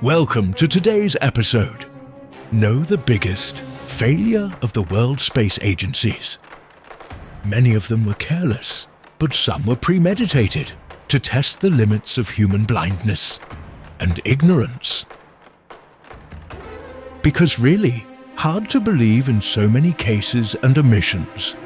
Welcome to today's episode. Know the biggest failure of the world space agencies. Many of them were careless, but some were premeditated to test the limits of human blindness and ignorance. Because really, hard to believe in so many cases and omissions.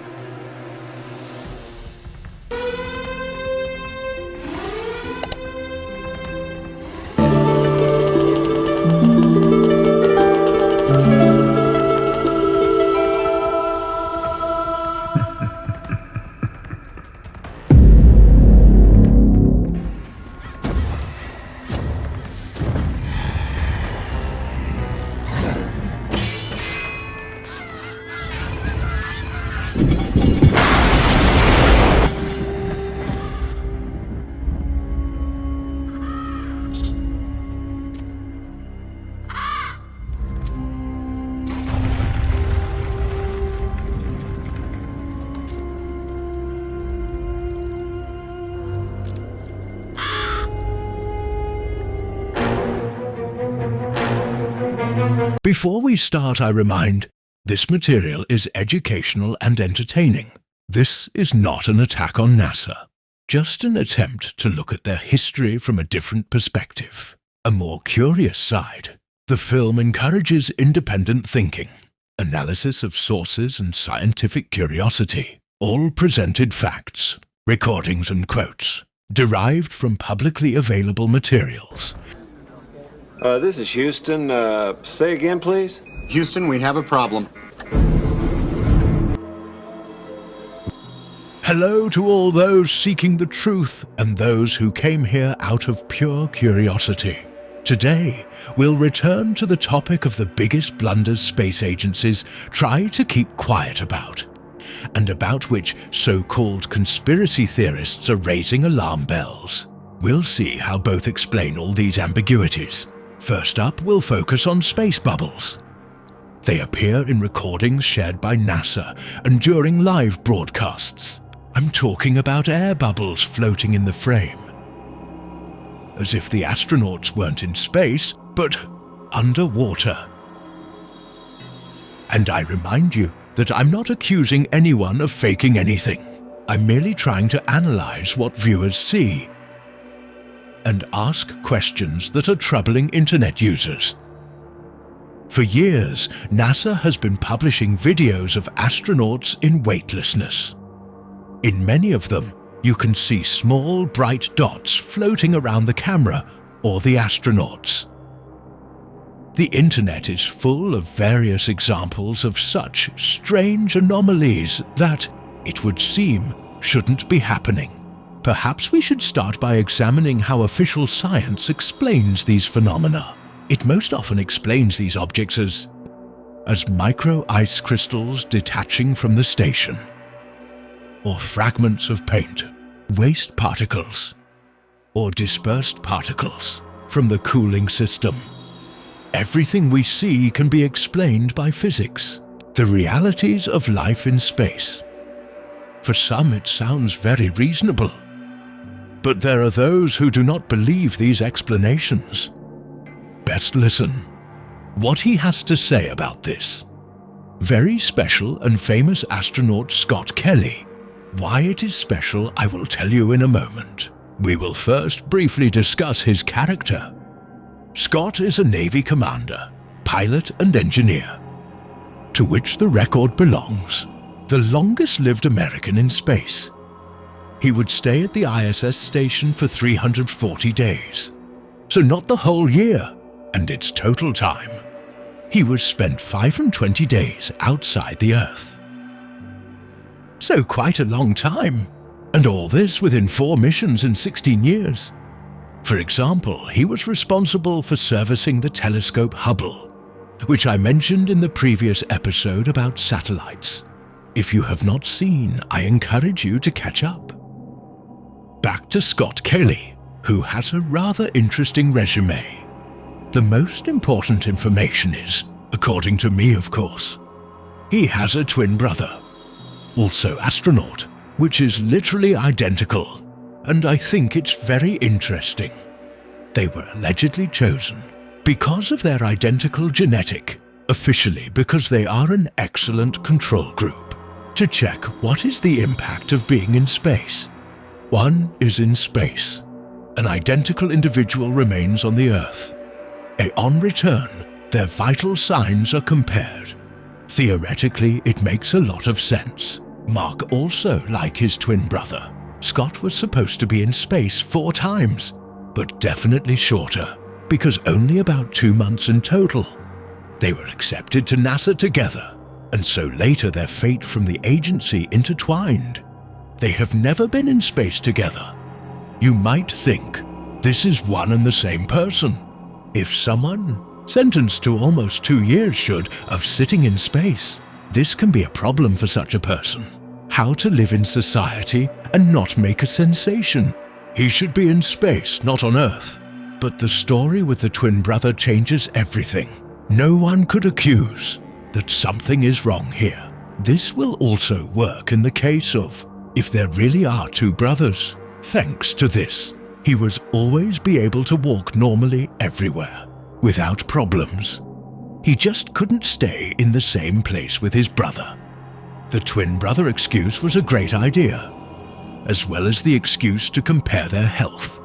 Before we start, I remind, this material is educational and entertaining. This is not an attack on NASA, just an attempt to look at their history from a different perspective, a more curious side. The film encourages independent thinking, analysis of sources and scientific curiosity, all presented facts, recordings and quotes, derived from publicly available materials. This is Houston. Say again, please. Houston, we have a problem. Hello to all those seeking the truth and those who came here out of pure curiosity. Today, we'll return to the topic of the biggest blunders space agencies try to keep quiet about, and about which so-called conspiracy theorists are raising alarm bells. We'll see how both explain all these ambiguities. First up, we'll focus on space bubbles. They appear in recordings shared by NASA and during live broadcasts. I'm talking about air bubbles floating in the frame. As if the astronauts weren't in space, but underwater. And I remind you that I'm not accusing anyone of faking anything. I'm merely trying to analyze what viewers see and ask questions that are troubling internet users. For years, NASA has been publishing videos of astronauts in weightlessness. In many of them, you can see small, bright dots floating around the camera or the astronauts. The internet is full of various examples of such strange anomalies that, it would seem, shouldn't be happening. Perhaps we should start by examining how official science explains these phenomena. It most often explains these objects as micro ice crystals detaching from the station, or fragments of paint, waste particles, or dispersed particles from the cooling system. Everything we see can be explained by physics, the realities of life in space. For some, it sounds very reasonable. But there are those who do not believe these explanations. Best listen. What he has to say about this. Very special and famous astronaut Scott Kelly. Why it is special, I will tell you in a moment. We will first briefly discuss his character. Scott is a Navy commander, pilot and engineer, to which the record belongs. The longest-lived American in space. He would stay at the ISS station for 340 days. So not the whole year, and its total time. He was spent 520 days outside the Earth. So quite a long time, and all this within 4 missions in 16 years. For example, he was responsible for servicing the telescope Hubble, which I mentioned in the previous episode about satellites. If you have not seen, I encourage you to catch up. Back to Scott Kelly, who has a rather interesting resume. The most important information is, according to me of course, he has a twin brother, also astronaut, which is literally identical, and I think it's very interesting. They were allegedly chosen Because of their identical genetic, officially because they are an excellent control group, to check what is the impact of being in space. One is in space. An identical individual remains on the Earth. On return, their vital signs are compared. Theoretically, it makes a lot of sense. Mark also, like his twin brother, Scott was supposed to be in space 4 times, but definitely shorter, because only about 2 months in total. They were accepted to NASA together, and so later their fate from the agency intertwined. They have never been in space together. You might think this is one and the same person. If someone sentenced to almost 2 years of sitting in space, this can be a problem for such a person. How to live in society and not make a sensation. He should be in space, not on Earth. But the story with the twin brother changes everything. No one could accuse that something is wrong here. This will also work in the case of if there really are 2 brothers. Thanks to this, he was always be able to walk normally everywhere, without problems. He just couldn't stay in the same place with his brother. The twin brother excuse was a great idea, as well as the excuse to compare their health.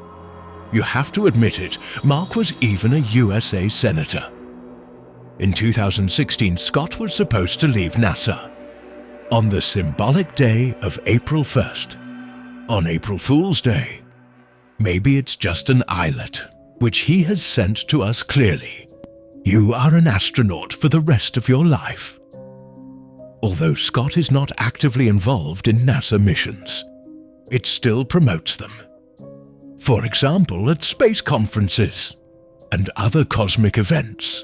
You have to admit it, Mark was even a USA Senator. In 2016, Scott was supposed to leave NASA on the symbolic day of April 1st. On April Fool's Day, maybe it's just an eyelet, which he has sent to us clearly. You are an astronaut for the rest of your life. Although Scott is not actively involved in NASA missions, it still promotes them. For example, at space conferences and other cosmic events.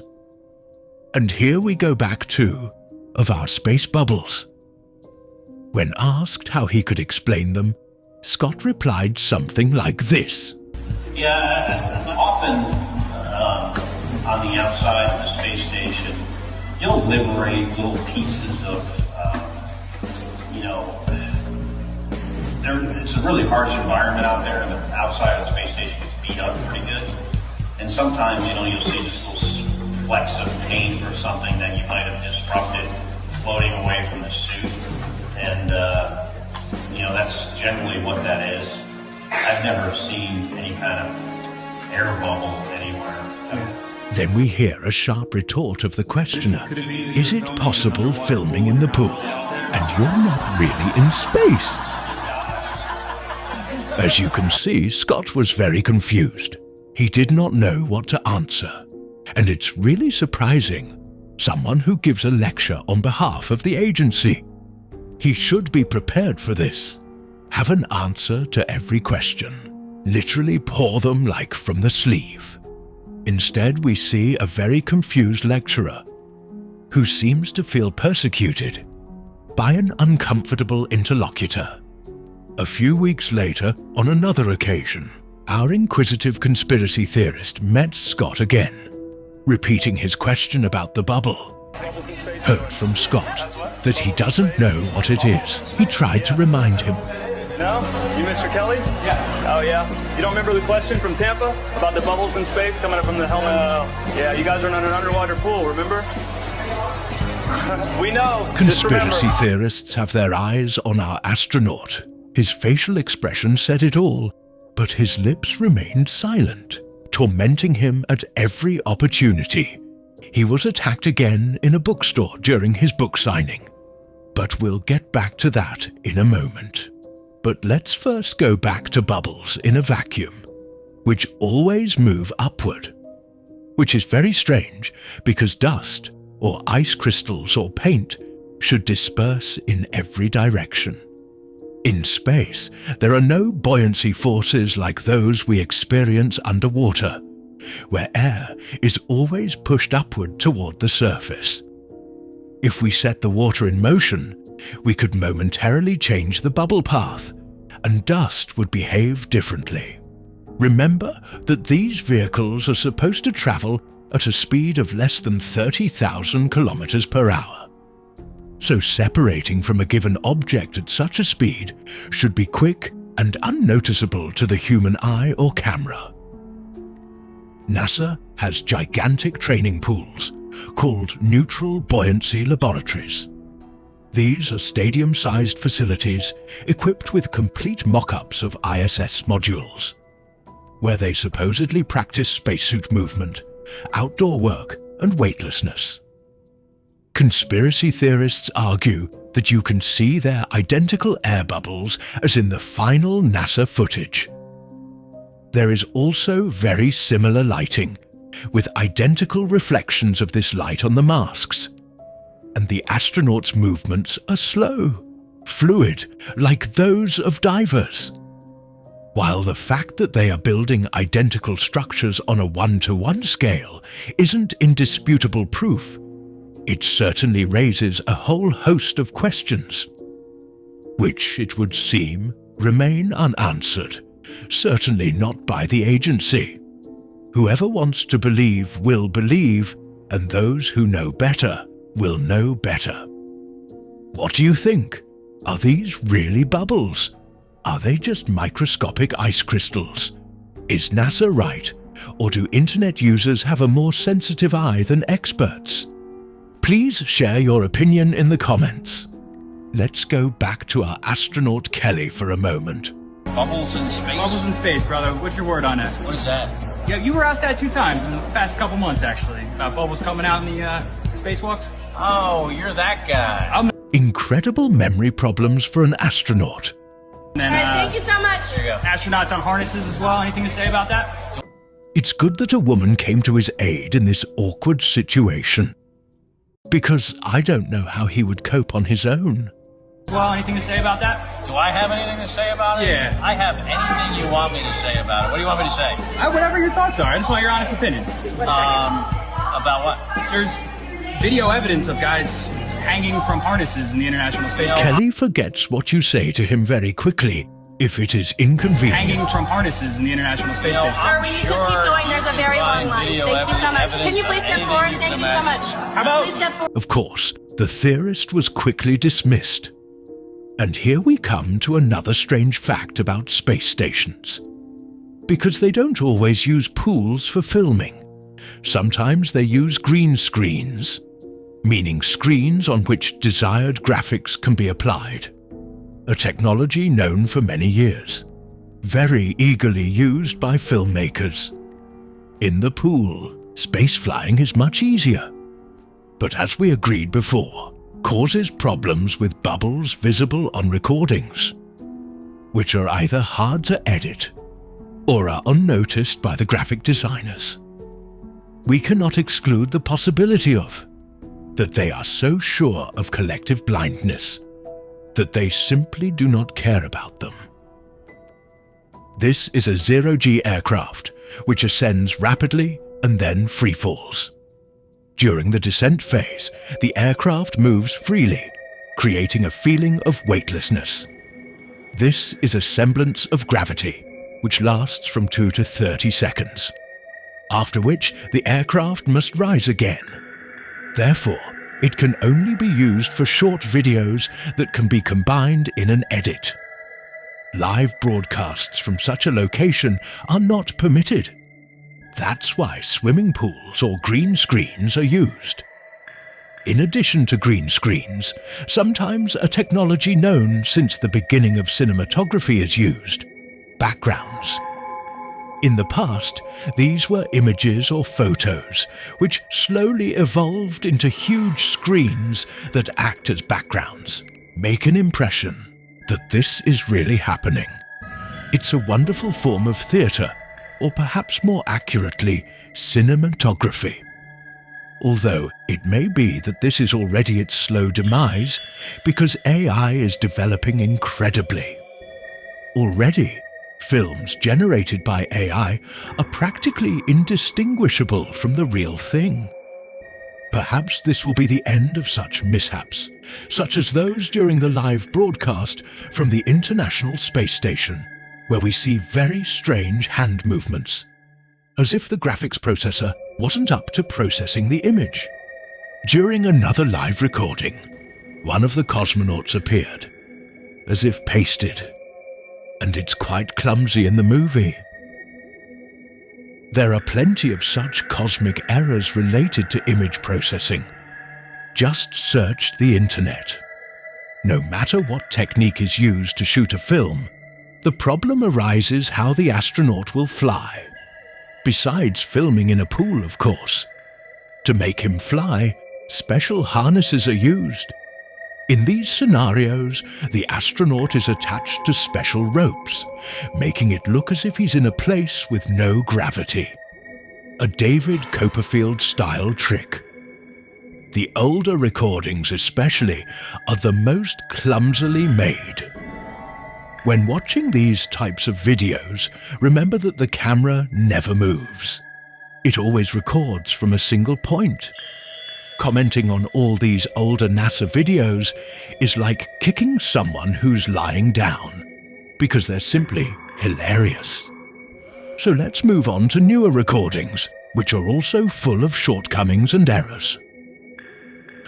And here we go back to of our space bubbles. When asked how he could explain them, Scott replied something like this. Yeah, often on the outside of the space station, you'll liberate little pieces of, it's a really harsh environment out there, and the outside of the space station gets beat up pretty good. And sometimes, you'll see just little flecks of paint or something that you might have disrupted floating away from the suit. And, that's generally what that is. I've never seen any kind of air bubble anywhere. Then we hear a sharp retort of the questioner. Is it possible filming in the pool and you're not really in space? As you can see, Scott was very confused. He did not know what to answer. And it's really surprising. Someone who gives a lecture on behalf of the agency. He should be prepared for this. Have an answer to every question. Literally pour them like from the sleeve. Instead, we see a very confused lecturer who seems to feel persecuted by an uncomfortable interlocutor. A few weeks later, on another occasion, our inquisitive conspiracy theorist met Scott again, repeating his question about the bubble. Heard from Scott that he doesn't know what it is. He tried to remind him. No? You Mr. Kelly? Yeah. Oh, yeah? You don't remember the question from Tampa about the bubbles in space coming up from the helmet? Yeah, you guys are in an underwater pool, remember? We know. Conspiracy theorists have their eyes on our astronaut. His facial expression said it all, but his lips remained silent, tormenting him at every opportunity. He was attacked again in a bookstore during his book signing. But we'll get back to that in a moment. But let's first go back to bubbles in a vacuum, which always move upward. Which is very strange because dust, or ice crystals or paint, should disperse in every direction. In space, there are no buoyancy forces like those we experience underwater, where air is always pushed upward toward the surface. If we set the water in motion, we could momentarily change the bubble path, and dust would behave differently. Remember that these vehicles are supposed to travel at a speed of less than 30,000 kilometers per hour. So separating from a given object at such a speed should be quick and unnoticeable to the human eye or camera. NASA has gigantic training pools called neutral buoyancy laboratories. These are stadium-sized facilities equipped with complete mock-ups of ISS modules, where they supposedly practice spacesuit movement, outdoor work, and weightlessness. Conspiracy theorists argue that you can see their identical air bubbles as in the final NASA footage. There is also very similar lighting, with identical reflections of this light on the masks. And the astronauts' movements are slow, fluid, like those of divers. While the fact that they are building identical structures on a 1-to-1 scale isn't indisputable proof, it certainly raises a whole host of questions, which, it would seem, remain unanswered, certainly not by the agency. Whoever wants to believe will believe, and those who know better will know better. What do you think? Are these really bubbles? Are they just microscopic ice crystals? Is NASA right, or do internet users have a more sensitive eye than experts? Please share your opinion in the comments. Let's go back to our astronaut Kelly for a moment. Bubbles in space? Bubbles in space, brother. What's your word on it? What is that? Yeah, you were asked that 2 times in the past couple months, actually, about bubbles coming out in the spacewalks. Oh, you're that guy. Incredible memory problems for an astronaut. And then, Thank you so much. There you go. astronauts on harnesses as well. Anything to say about that? It's good that a woman came to his aid in this awkward situation, because I don't know how he would cope on his own. Well, anything to say about that? Do I have anything to say about it? Yeah. I have anything you want me to say about it. What do you want me to say? Whatever your thoughts are. I just want your honest opinion. About what? There's video evidence of guys hanging from harnesses in the International Space Station. Kelly forgets what you say to him very quickly if it is inconvenient. Hanging from harnesses in the International Space You know, Station. Sir, we need to keep going. There's a very long line. Thank you so much. Can you please step forward? Thank you so much. How about- Please step forward. Of course, the theorist was quickly dismissed. And here we come to another strange fact about space stations. Because they don't always use pools for filming. Sometimes they use green screens, meaning screens on which desired graphics can be applied. A technology known for many years, very eagerly used by filmmakers. In the pool, space flying is much easier. But as we agreed before, causes problems with bubbles visible on recordings, which are either hard to edit or are unnoticed by the graphic designers. We cannot exclude the possibility of that they are so sure of collective blindness that they simply do not care about them. This is a zero-G aircraft which ascends rapidly and then freefalls. During the descent phase, the aircraft moves freely, creating a feeling of weightlessness. This is a semblance of gravity, which lasts from 2 to 30 seconds, after which the aircraft must rise again. Therefore, it can only be used for short videos that can be combined in an edit. Live broadcasts from such a location are not permitted. That's why swimming pools or green screens are used. In addition to green screens, sometimes a technology known since the beginning of cinematography is used: backgrounds. In the past, these were images or photos, which slowly evolved into huge screens that act as backgrounds, make an impression that this is really happening. It's a wonderful form of theatre, or perhaps more accurately, cinematography. Although it may be that this is already its slow demise because AI is developing incredibly. Already, films generated by AI are practically indistinguishable from the real thing. Perhaps this will be the end of such mishaps, such as those during the live broadcast from the International Space Station, where we see very strange hand movements, as if the graphics processor wasn't up to processing the image. During another live recording, one of the cosmonauts appeared, as if pasted, and it's quite clumsy in the movie. There are plenty of such cosmic errors related to image processing. Just search the internet. No matter what technique is used to shoot a film, the problem arises how the astronaut will fly. Besides filming in a pool, of course. To make him fly, special harnesses are used. In these scenarios, the astronaut is attached to special ropes, making it look as if he's in a place with no gravity. A David Copperfield-style trick. The older recordings especially are the most clumsily made. When watching these types of videos, remember that the camera never moves. It always records from a single point. Commenting on all these older NASA videos is like kicking someone who's lying down, because they're simply hilarious. So let's move on to newer recordings, which are also full of shortcomings and errors.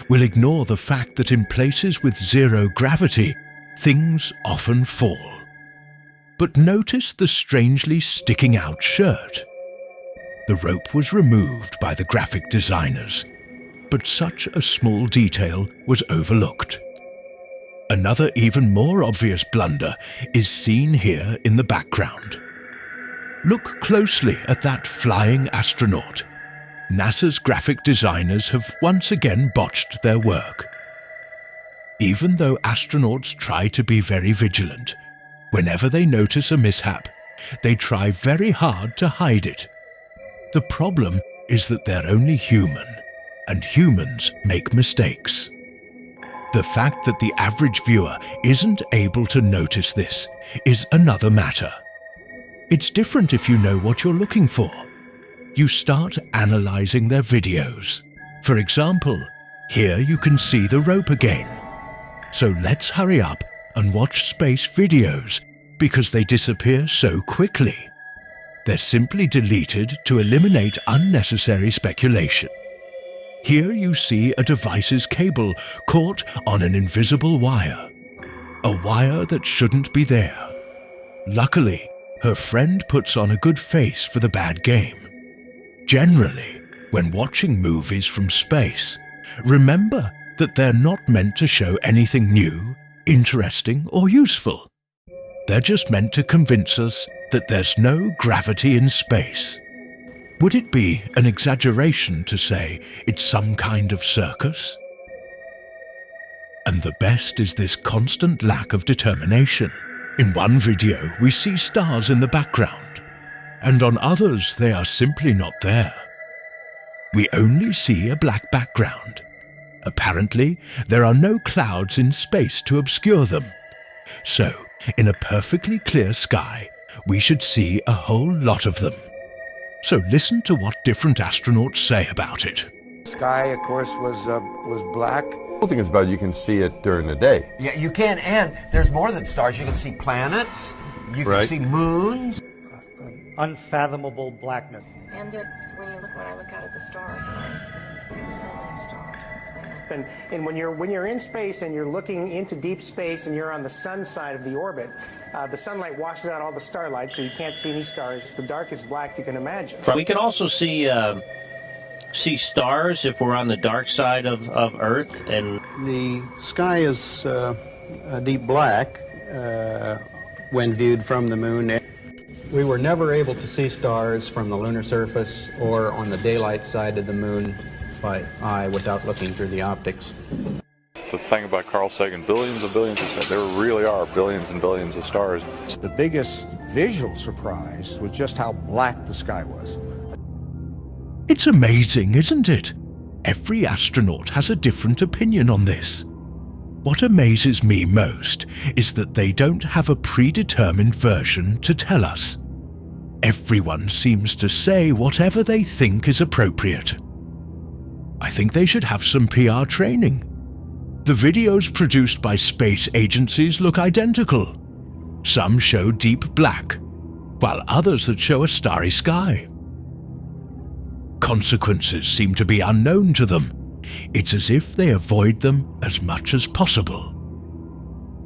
We'll ignore the fact that in places with zero gravity, things often fall. But notice the strangely sticking out shirt. The rope was removed by the graphic designers, but such a small detail was overlooked. Another even more obvious blunder is seen here in the background. Look closely at that flying astronaut. NASA's graphic designers have once again botched their work. Even though astronauts try to be very vigilant, whenever they notice a mishap, they try very hard to hide it. The problem is that they're only human, and humans make mistakes. The fact that the average viewer isn't able to notice this is another matter. It's different if you know what you're looking for. You start analyzing their videos. For example, here you can see the rope again. So let's hurry up and watch space videos because they disappear so quickly. They're simply deleted to eliminate unnecessary speculation. Here you see a device's cable caught on an invisible wire. A wire that shouldn't be there. Luckily, her friend puts on a good face for the bad game. Generally, when watching movies from space, remember that they're not meant to show anything new, interesting, or useful. They're just meant to convince us that there's no gravity in space. Would it be an exaggeration to say it's some kind of circus? And the best is this constant lack of determination. In one video, we see stars in the background, and on others, they are simply not there. We only see a black background. Apparently, there are no clouds in space to obscure them. So, in a perfectly clear sky, we should see a whole lot of them. So listen to what different astronauts say about it. The sky, of course, was black. The thing is about you can see it during the day. Yeah, you can, and there's more than stars. You can see planets, you can see moons. Unfathomable blackness. And that when you look, when I look out at the stars, I see so many stars and planets. And when you're in space and you're looking into deep space and you're on the sun side of the orbit, the sunlight washes out all the starlight, so you can't see any stars. It's the darkest black you can imagine. We can also see stars if we're on the dark side of Earth. And the sky is a deep black when viewed from the moon. We were never able to see stars from the lunar surface or on the daylight side of the moon by eye without looking through the optics. The thing about Carl Sagan, billions and billions of stars, there really are billions and billions of stars. The biggest visual surprise was just how black the sky was. It's amazing, isn't it? Every astronaut has a different opinion on this. What amazes me most is that they don't have a predetermined version to tell us. Everyone seems to say whatever they think is appropriate. I think they should have some PR training. The videos produced by space agencies look identical. Some show deep black, while others that show a starry sky. Consequences seem to be unknown to them. It's as if they avoid them as much as possible.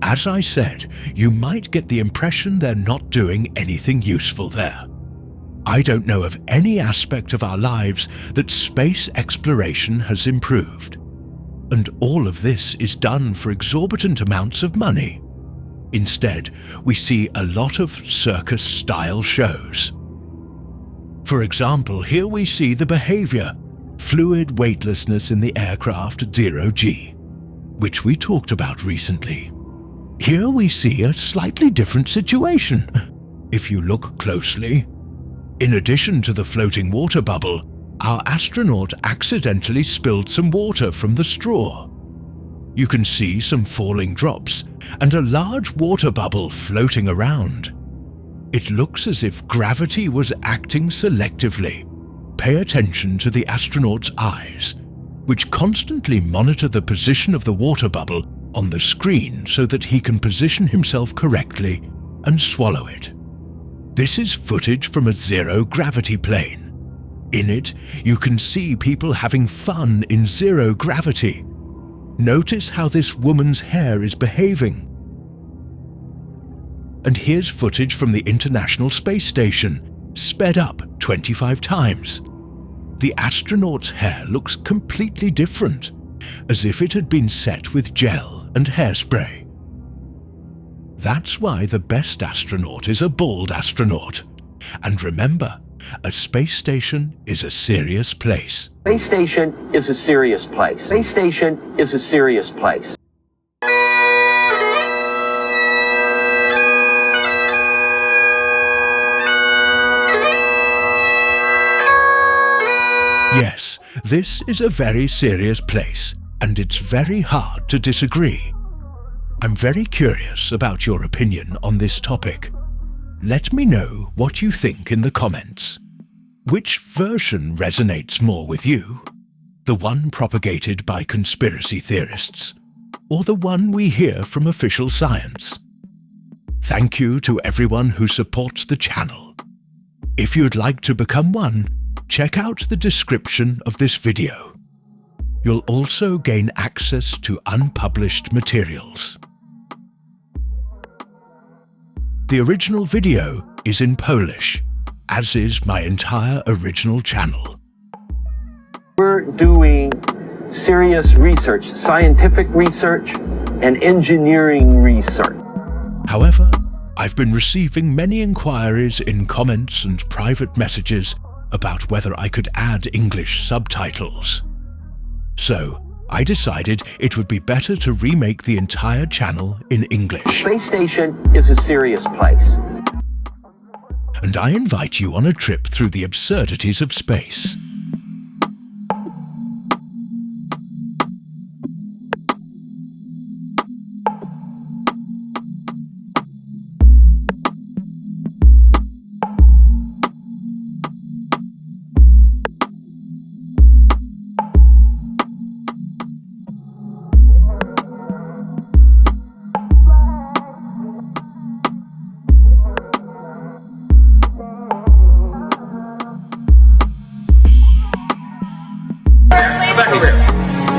As I said, you might get the impression they're not doing anything useful there. I don't know of any aspect of our lives that space exploration has improved. And all of this is done for exorbitant amounts of money. Instead, we see a lot of circus-style shows. For example, here we see the behavior, fluid weightlessness in the aircraft at 0G, which we talked about recently. Here we see a slightly different situation. If you look closely, in addition to the floating water bubble, our astronaut accidentally spilled some water from the straw. You can see some falling drops and a large water bubble floating around. It looks as if gravity was acting selectively. Pay attention to the astronaut's eyes, which constantly monitor the position of the water bubble on the screen so that he can position himself correctly and swallow it. This is footage from a zero-gravity plane. In it, you can see people having fun in zero gravity. Notice how this woman's hair is behaving. And here's footage from the International Space Station, sped up 25 times. The astronaut's hair looks completely different, as if it had been set with gel and hairspray. That's why the best astronaut is a bald astronaut. And remember, a space station is a serious place. Space station is a serious place. Space station is a serious place. Yes, this is a very serious place, and it's very hard to disagree. I'm very curious about your opinion on this topic. Let me know what you think in the comments. Which version resonates more with you? The one propagated by conspiracy theorists, or the one we hear from official science? Thank you to everyone who supports the channel. If you'd like to become one, check out the description of this video. You'll also gain access to unpublished materials. The original video is in Polish, as is my entire original channel. We're doing serious research, scientific research, and engineering research. However, I've been receiving many inquiries in comments and private messages about whether I could add English subtitles. So, I decided it would be better to remake the entire channel in English. Space station is a serious place. And I invite you on a trip through the absurdities of space.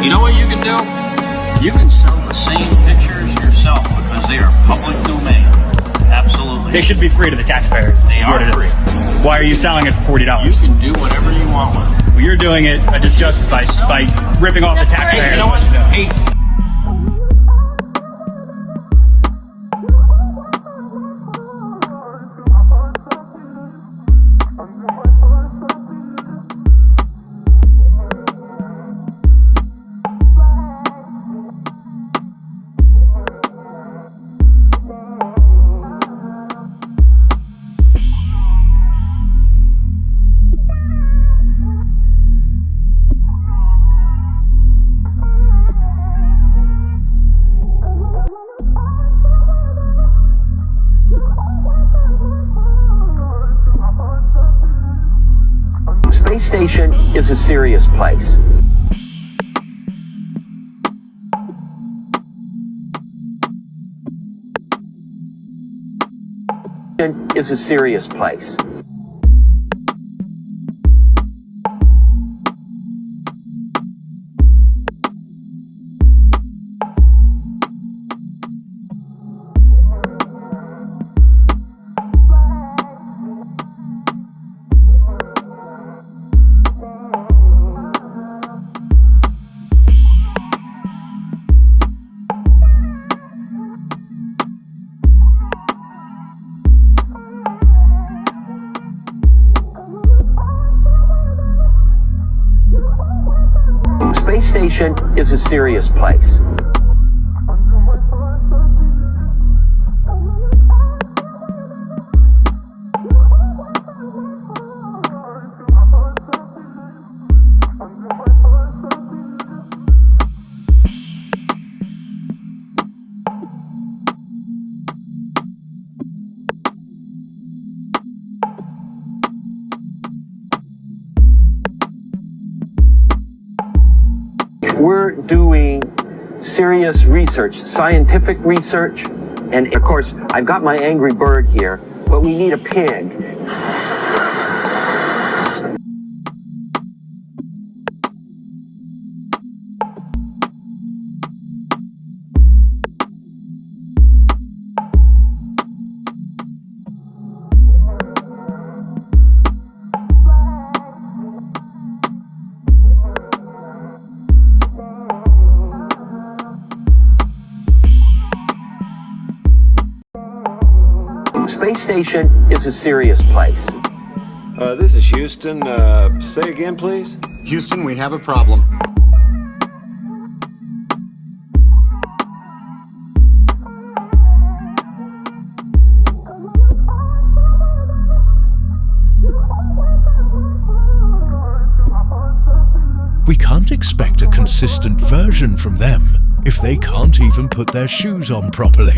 You know what you can do? You can sell the same pictures yourself because they are public domain. Absolutely. They should be free to the taxpayers. They are free. Why are you selling it for $40? You can do whatever you want with it. Well, you're doing it a disjustice by ripping off the taxpayers. Hey, you know what? Hey. Space station is a serious place. Is a serious place. Space station is a serious place. We're doing serious research, scientific research, and of course, I've got my angry bird here, but we need a pig. Space station is a serious place. This is Houston. Say again, please. Houston, we have a problem. We can't expect a consistent version from them if they can't even put their shoes on properly.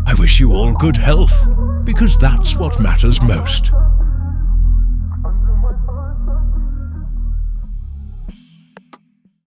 I wish you all good health, because that's what matters most.